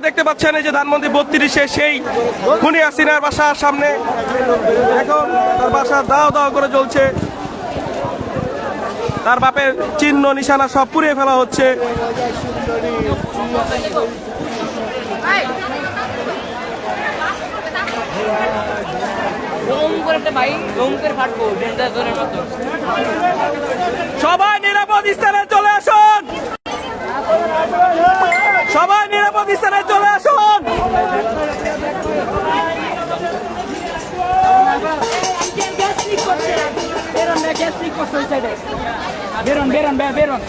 দেখতে পাচ্ছেন এই যে ধানমন্ডি 32-এ সেই খুনি হাসিনার বাসার সামনে এখন তার বাসা দাও দাও করে জ্বলছে। তার বাপের চিহ্ন নিশানা সব পুড়িয়ে ফেলা হচ্ছে। সবাই নিরাপদ স্থানে চলে আসুন, সবাই নিরাপদ স্থানে চলে আসুন। বেরোন বেরোন বেরোন